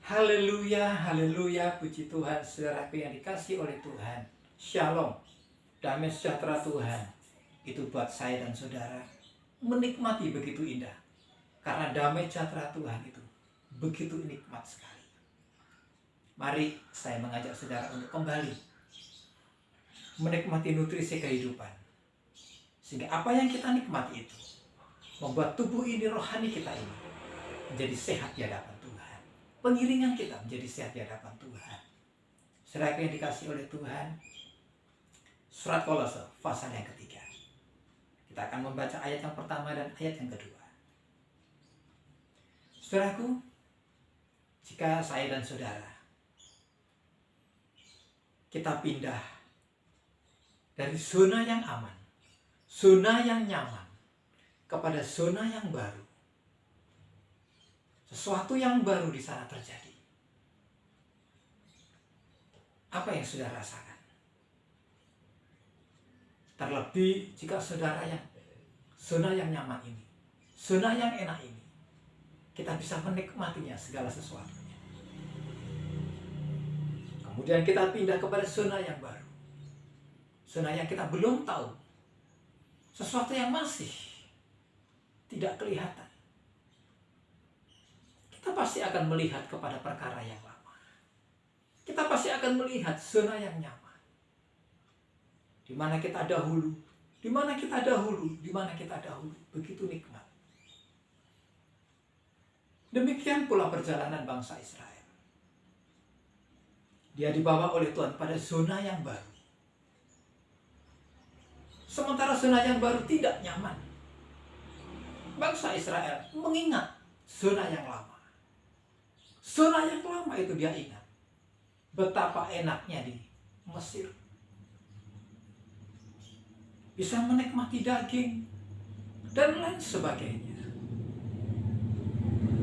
Haleluya, haleluya, puji Tuhan, saudaraku yang dikasih oleh Tuhan. Shalom, damai sejahtera Tuhan. Itu buat saya dan saudara menikmati begitu indah. Karena damai sejahtera Tuhan itu begitu nikmat sekali. Mari saya mengajak saudara untuk kembali menikmati nutrisi kehidupan. Sehingga apa yang kita nikmati itu membuat tubuh ini, rohani kita ini menjadi sehat di hadapan Tuhan. Pengiringan kita menjadi sehat di hadapan Tuhan. Saudara yang dikasih oleh Tuhan, surat Kolose pasal yang ketiga. Kita akan membaca ayat yang pertama dan ayat yang kedua. Saudaraku, jika saya dan saudara kita pindah dari zona yang aman, zona yang nyaman, kepada zona yang baru, sesuatu yang baru di sana terjadi. Apa yang saudara rasakan? Terlebih jika saudara yang zona yang nyaman ini, zona yang enak ini, kita bisa menikmatinya segala sesuatunya. Kemudian kita pindah kepada zona yang baru, zona yang kita belum tahu, sesuatu yang masih tidak kelihatan. Kita pasti akan melihat kepada perkara yang lama. Kita pasti akan melihat zona yang nyaman. Di mana kita dahulu, di mana kita dahulu, di mana kita dahulu, begitu nikmat. Demikian pula perjalanan bangsa Israel. Dia dibawa oleh Tuhan pada zona yang baru. Sementara zona yang baru tidak nyaman. Bangsa Israel mengingat zona yang lama. Zona yang lama itu dia ingat. Betapa enaknya di Mesir. Bisa menikmati daging dan lain sebagainya.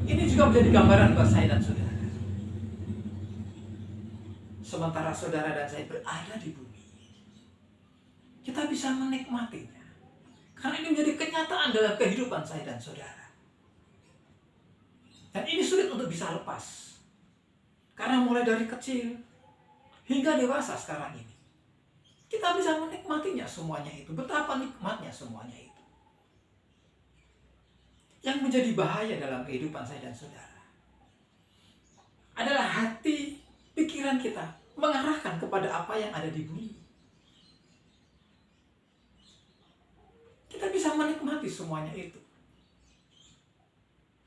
Ini juga menjadi gambaran buat saya dan saudara. Sementara saudara dan saya berada di bumi, kita bisa menikmatinya. Karena ini menjadi kenyataan dalam kehidupan saya dan saudara. Dan ini sulit untuk bisa lepas. Karena mulai dari kecil hingga dewasa sekarang ini, kita bisa menikmatinya semuanya itu. Betapa nikmatnya semuanya itu. Yang menjadi bahaya dalam kehidupan saya dan saudara adalah hati, pikiran kita mengarahkan kepada apa yang ada di bumi. Kita bisa menikmati semuanya itu.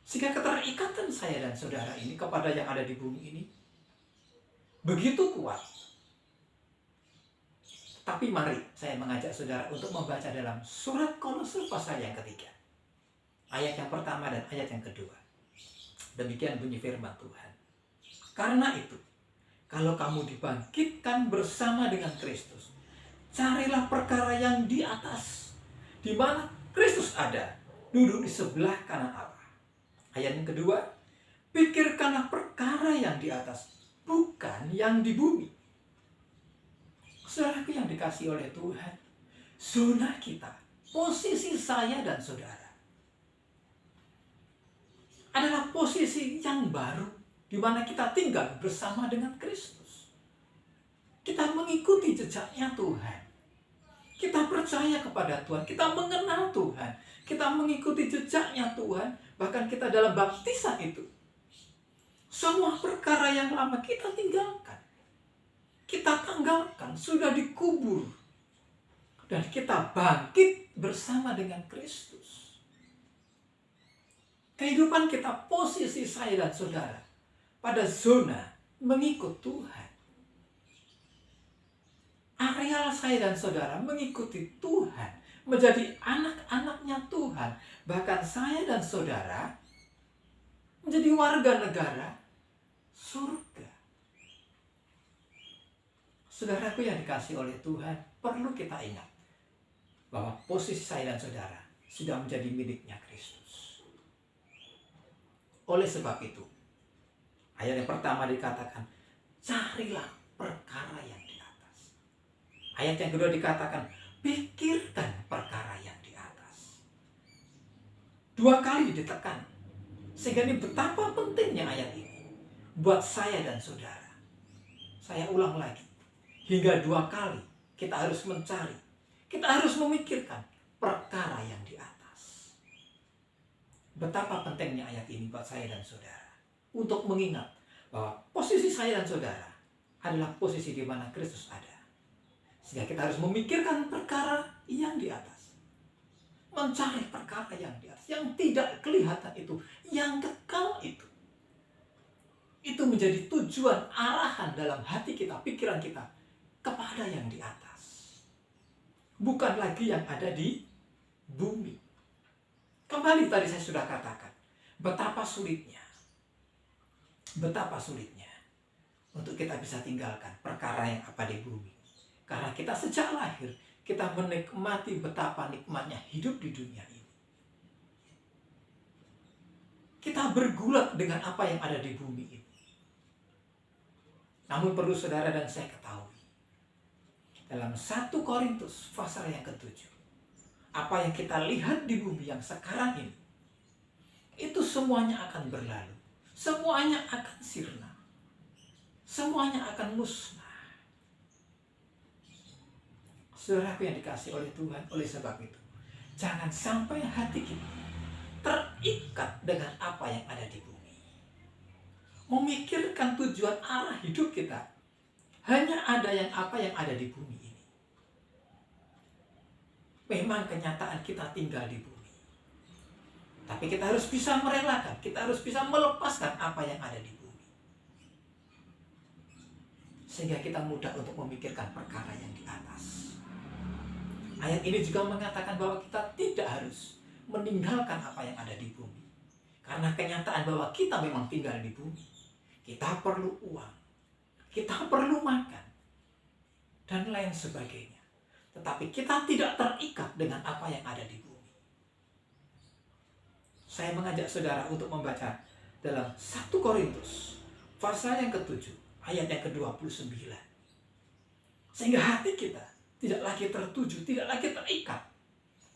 Sehingga keterikatan saya dan saudara ini kepada yang ada di bumi ini begitu kuat. Tapi mari saya mengajak saudara untuk membaca dalam surat Kolose pasal yang ketiga. Ayat yang pertama dan ayat yang kedua. Demikian bunyi firman Tuhan. Karena itu, kalau kamu dibangkitkan bersama dengan Kristus, carilah perkara yang di atas, di mana Kristus ada, duduk di sebelah kanan Allah. Ayat yang kedua, pikirkanlah perkara yang di atas, bukan yang di bumi. Saudaraku yang dikasih oleh Tuhan, zona kita, posisi saya dan saudara, adalah posisi yang baru, di mana kita tinggal bersama dengan Kristus. Kita mengikuti jejaknya Tuhan. Kita percaya kepada Tuhan, kita mengenal Tuhan, kita mengikuti jejaknya Tuhan, bahkan kita dalam baptisan itu. Semua perkara yang lama kita tinggalkan. Kita tanggalkan, sudah dikubur. Dan kita bangkit bersama dengan Kristus. Kehidupan kita, posisi saya dan saudara, pada zona mengikut Tuhan. Areal saya dan saudara mengikuti Tuhan, menjadi anak-anaknya Tuhan. Bahkan saya dan saudara menjadi warga negara surga. Saudaraku yang dikasih oleh Tuhan, perlu kita ingat bahwa posisi saya dan saudara sudah menjadi miliknya Kristus. Oleh sebab itu, ayat yang pertama dikatakan, carilah perkara yang di atas. Ayat yang kedua dikatakan, pikirkan perkara yang di atas. Dua kali ditekan. Sehingga ini betapa pentingnya ayat ini. buat saya dan saudara. Saya ulang lagi, hingga 2 kali kita harus mencari, kita harus memikirkan perkara yang di atas. Betapa pentingnya ayat ini buat saya dan saudara, untuk mengingat bahwa posisi saya dan saudara adalah posisi di mana Kristus ada. Sehingga kita harus memikirkan perkara yang di atas, mencari perkara yang di atas, yang tidak kelihatan itu, yang kekal itu. Itu menjadi tujuan, arahan dalam hati kita, pikiran kita kepada yang di atas, bukan lagi yang ada di bumi. Kembali tadi saya sudah katakan betapa sulitnya untuk kita bisa tinggalkan perkara yang apa di bumi. Karena kita sejak lahir, kita menikmati betapa nikmatnya hidup di dunia ini. Kita bergulat dengan apa yang ada di bumi ini. Namun perlu saudara dan saya ketahui, dalam 1 Korintus pasal yang ke-7, apa yang kita lihat di bumi yang sekarang ini, itu semuanya akan berlalu. Semuanya akan sirna. Semuanya akan musnah. Saudaraku yang dikasihi oleh Tuhan, oleh sebab itu, jangan sampai hati kita terikat dengan apa yang ada di bumi. Memikirkan tujuan arah hidup kita hanya ada yang apa yang ada di bumi ini. Memang kenyataan kita tinggal di bumi, tapi kita harus bisa merelakan, kita harus bisa melepaskan apa yang ada di bumi, sehingga kita mudah untuk memikirkan perkara yang di atas. Ayat ini juga mengatakan bahwa kita tidak harus meninggalkan apa yang ada di bumi, karena kenyataan bahwa kita memang tinggal di bumi. Kita perlu uang, kita perlu makan, dan lain sebagainya. Tetapi kita tidak terikat dengan apa yang ada di bumi. Saya mengajak saudara untuk membaca dalam 1 Korintus pasal yang ke-7 ayat yang ke-29. Sehingga hati kita tidak lagi tertuju, tidak lagi terikat,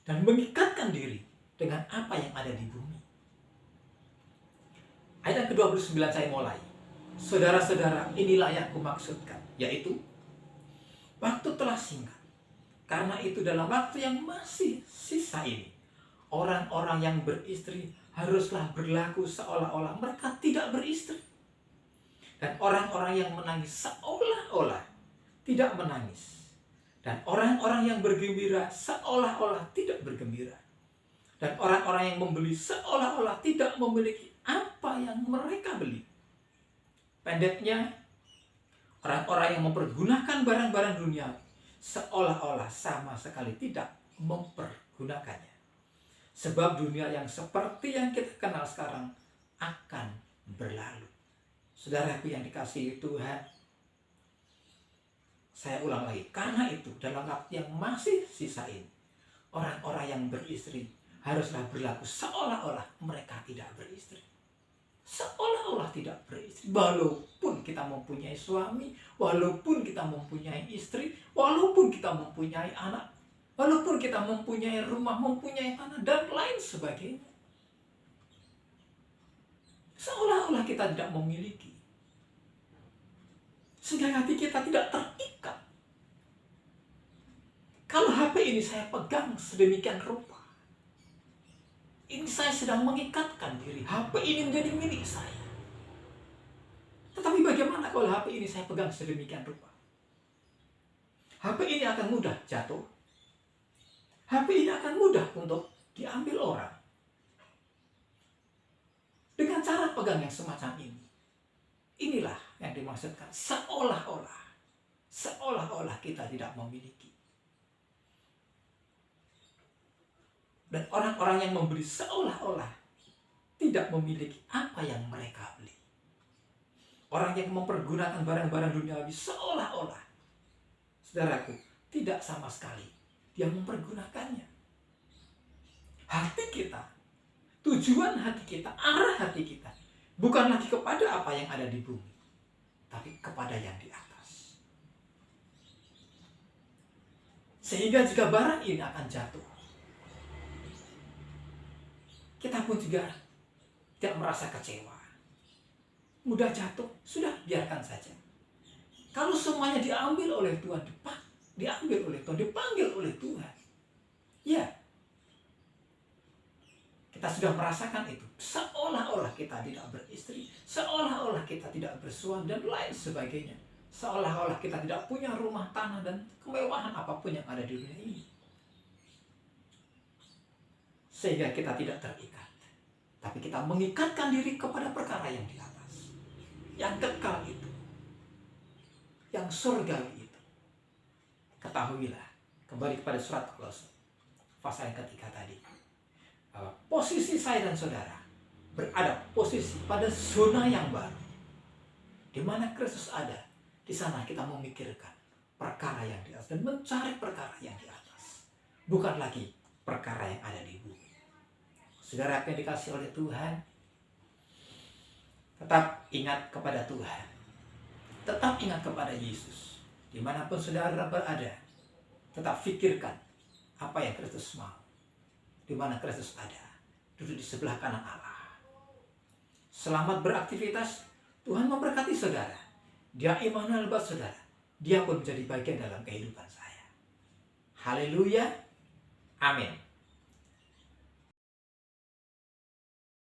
dan mengikatkan diri dengan apa yang ada di bumi. Ayat yang ke-29 saya mulai. Saudara-saudara, inilah yang kumaksudkan, yaitu waktu telah singkat. Karena itu dalam waktu yang masih sisa ini, orang-orang yang beristri haruslah berlaku seolah-olah mereka tidak beristri. Dan orang-orang yang menangis seolah-olah tidak menangis. Dan orang-orang yang bergembira seolah-olah tidak bergembira. Dan orang-orang yang membeli seolah-olah tidak memiliki apa yang mereka beli. Pendeknya, orang-orang yang mempergunakan barang-barang dunia seolah-olah sama sekali tidak mempergunakannya. Sebab dunia yang seperti yang kita kenal sekarang akan berlalu. Saudaraku yang dikasihi Tuhan, saya ulang lagi. Karena itu, dalam waktu yang masih sisa ini, orang-orang yang beristri haruslah berlaku seolah-olah mereka tidak beristri. Seolah-olah tidak beristri. Walaupun kita mempunyai suami, walaupun kita mempunyai istri, walaupun kita mempunyai anak, walaupun kita mempunyai rumah, mempunyai tanah, dan lain sebagainya. Seolah-olah kita tidak memiliki. Sehingga hati kita tidak terikat. Kalau HP ini saya pegang sedemikian rupa, ini saya sedang mengikatkan diri. HP ini menjadi milik saya. Tetapi bagaimana kalau HP ini saya pegang sedemikian rupa? HP ini akan mudah jatuh. HP ini akan mudah untuk diambil orang. Dengan cara pegang yang semacam ini. Inilah yang dimaksudkan seolah-olah. Seolah-olah kita tidak memiliki. Dan orang-orang yang membeli seolah-olah tidak memiliki apa yang mereka beli. Orang yang mempergunakan barang-barang duniawi seolah-olah, saudaraku, tidak sama sekali dia mempergunakannya. Hati kita, tujuan hati kita, arah hati kita, bukan lagi kepada apa yang ada di bumi, tapi kepada yang di atas. Sehingga jika barang ini akan jatuh, kita pun juga tidak merasa kecewa. mudah jatuh, sudah biarkan saja. Kalau semuanya diambil oleh Tuhan, diambil oleh Tuhan, dipanggil oleh Tuhan, ya, kita sudah merasakan itu. Seolah-olah kita tidak beristri, seolah-olah kita tidak bersuami, dan lain sebagainya. Seolah-olah kita tidak punya rumah, tanah, dan kemewahan apapun yang ada di dunia ini. Sehingga kita tidak terikat. Tapi kita mengikatkan diri kepada perkara yang di atas. Yang kekal itu. Yang surgawi itu. Ketahuilah, kembali kepada surat Kolose, pasal yang ketiga tadi, bahwa posisi saya dan saudara berada posisi pada zona yang baru, di mana Kristus ada. Di sana kita memikirkan perkara yang di atas dan mencari perkara yang di atas, bukan lagi perkara yang ada di bumi. Saudara yang dikasih oleh Tuhan, tetap ingat kepada Tuhan, tetap ingat kepada Yesus. Dimanapun saudara berada, tetap pikirkan apa yang Kristus mau. Di mana Kristus ada, duduk di sebelah kanan Allah. Selamat beraktivitas. Tuhan memberkati saudara. Dia Immanuel buat saudara. Dia pun menjadi bagian dalam kehidupan saya. Haleluya. Amin.